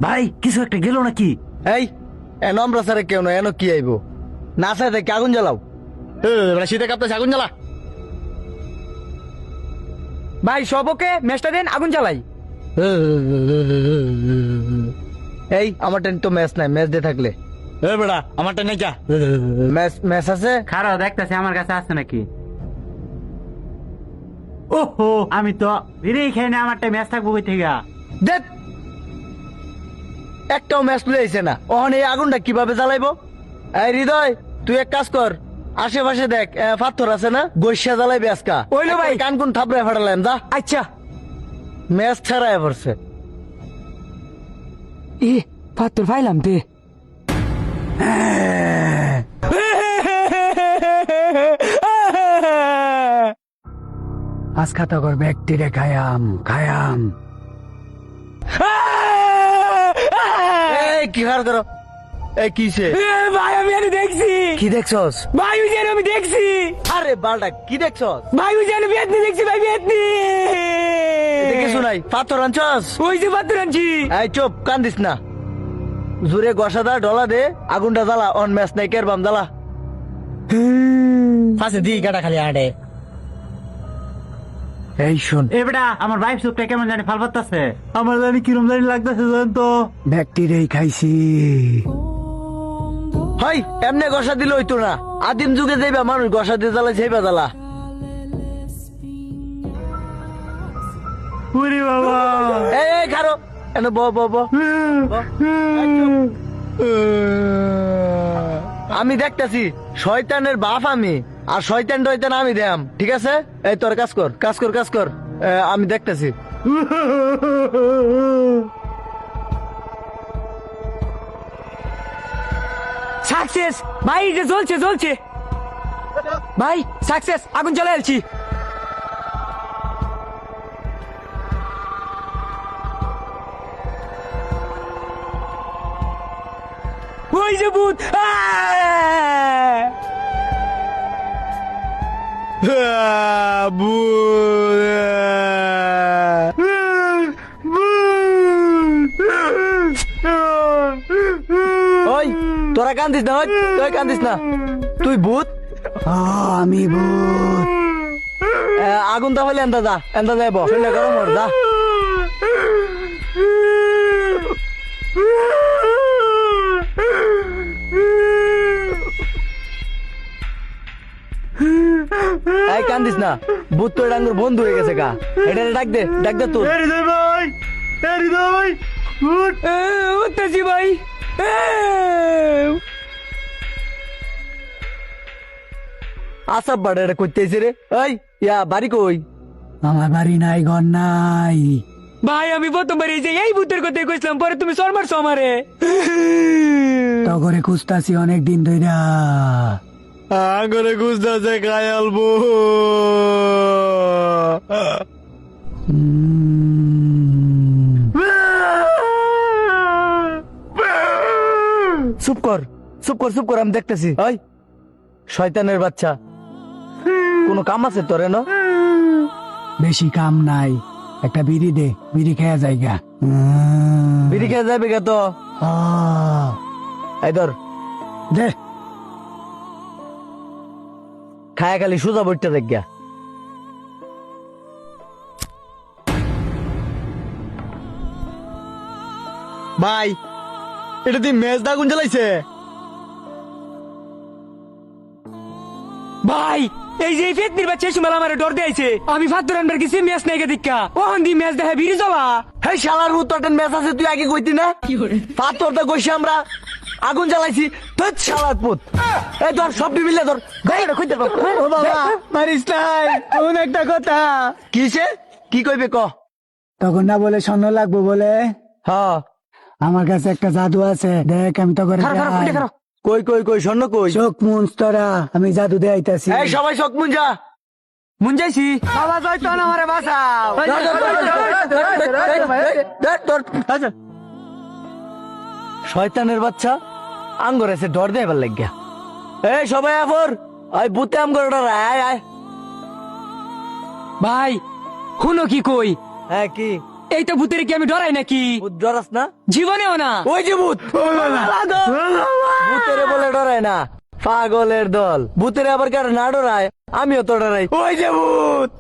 ভাই কিছু একটা গেল নাকি? এই এন আমরা স্যারে কেউ না এন কি আইব না স্যার দেখে আগুন জ্বালাও শীতে কাঁপতেছে আগুন জ্বালা। ভাই সবকে ম্যাচটা দেন, আগুন জ্বালাই। এই আমার টেন তো ম্যাচ নাই, ম্যাচ দিয়ে থাকলে বেড়া আমার টেন নাই ম্যাচ ম্যাচ আছে। খারাপ দেখতেছি আমার কাছে আছে নাকি। ওহো আমি তো বিড়ি খাই না, আমারটা ম্যাচ থাকবো কই থেকে? দেখ একটাও ম্যাচ লইছে না, ওখানে এই আগুনটা কিভাবে জ্বালাইবো? এই হৃদয় তুই এক কাজ কর, আশেপাশে দেখ পাথর আছে না, গৈসা জ্বালাইবে আজকা। ওইলো ভাই। কান কোন থাপড়ে ফাটালাম যা। আচ্ছা। ম্যাচ ছাড়াই পড়ছে। এ পাত্র ফাইলাম তে। আজ খাতা কর ব্যক্তিরে খায়াম খায়াম। এই কি হার করো? এই কিসে? ভাই আমি আরে দেখছি। কি দেখছস? ভাই ওই যে আমি দেখছি। আরে বালটা কি দেখছস? ভাই ওই যে আমি বেতনি দেখছি, ভাই বেতনি। দেখে শুনাই পাথর আনছস? ওই যে পাত্র আনছি। এই চুপ, কান্দিস না, জোরে গসাদা ডলা দে, আগুনটা জ্বালা। অন ম্যাচ নাই কের বাম জ্বালা। ফাঁসে দি কাটা খালি আড়ে। এই শুন, এ বেটা আমার ভাই সুপটা কেমন জানি ফাল পাতাছে, আমার জানি কিরম জানি লাগতেছে জান তো। ব্যক্তিরেই খাইছি। হয় এমনি গসা দিলে হইতো না, আদিম যুগে যাইবা মানুষ গসা দিয়ে জ্বালা যাইবা জ্বালা। ওরে বাবা এই খারো এন ব ব ব ব। এই চুপ। আমি দেখতাছি শয়তানের বাপ আমি, আর শয়তান টয়তান আমি দেয়াম, ঠিক আছে? এই তোর কাজ কর কাজ কর কাজ কর, আমি দেখতাছি। সাকসেস ভাই, এটা জ্বলছে জ্বলছে। ভাই সাকসেস, আগুন জ্বালাই আলছি। ওই যে ভূত। ওই তোরা কান্দিস না, ওই তুই কান্দিস না, তুই ভূত। আমি ভূত। আগুন তাহলে এন্দা যা, এন্দা যাইব শরীরটা গরম হর যা। এই কান্দিস না, ভূত তো ডাঙ্গুর বন্ধু হয়ে গেছে গা। এটা ডাক দে, ডাক দে তোর। হৃদয় ভাই, হৃদয় ভাই উঠ। উঠতেছি ভাই। আসাব বাড়ে এটা করতেছে রে। এই ইয়া বাড়ি কই? আমার বাড়ি নাই, ঘর নাই। ভাই আমি প্রথমবার এই যে এই ভূতের কথাই কইছিলাম, পরে তুমি সর মারছো আমারে। তগরে খুঁজতাছি অনেক দিন ধইরা। আঙ্গরে গুজদাছে কায়াল বো। চুপ কর চুপ কর চুপ কর, আমি দেখতেছি। ওই শয়তানের বাচ্চা, কোনো কাম আছে তোর? না বেশি কাম নাই, একটা বিড়ি দে, বিড়ি খেয়া যাইগা। বিড়ি খেয়ে যাবে গে তো। এই ধর দে। খায়া খালি সোজা বইটা দেখ গা। ভাই এটা তুই মেজ দা আগুন জ্বালাইছে। ভাই এই যে ফেতনির বাচ্চা সুমাল আমারে ডর দিয়েছে, আমি ফাত্তর আনবার গেছি ম্যাচ নাই দেখা, ওখান দিয়ে ম্যাচ দেখা বিড়ি জ্বলা। হেই শালার উত্তরটেন মেজ আছে, তুই আগে কইতি না? পাথর তো কইছি আমরা, আগুন জ্বালাইছি। ধুৎ শালার পুত, এই ধর সব মিলে ধর, গাড়িটা কইতে পার। ও বাবা মারিস নাই, কোন একটা কথা। কিসে কি কইবে ক? তখন না বলে স্বর্ণ লাগবো বলে। হ্যাঁ আমার কাছে একটা জাদু আছে, দেখ আমি তো করে কই কই কই স্বর্ণ কই? চোখ মুন্স তোরা, আমি জাদু দেখাইতাছি। এই সবাই চোখ মুঞ্জা। মুঞ্জাইছি বাবা, জয়তো না আমারে বাঁচাও। শয়তানের বাচ্চা আঙ্গর এসে ডর দেয় এবার লাগিয়া। এই সবাই আফর আই বুতে আমগর ডর আয় আয়। ভাই শুনো কি কই, হ্যাঁ কি? এই তো ভূতের কি আমি ডরাই নাকি? ভূত ডরাস না? জীবনেও না। ওই যে ভূত, ভূতেরে বলে ডরায় না, পাগলের দল। ভূতেরে আবার কার না ডরায়, আমিও তো ডরাই। ওই যে ভূত।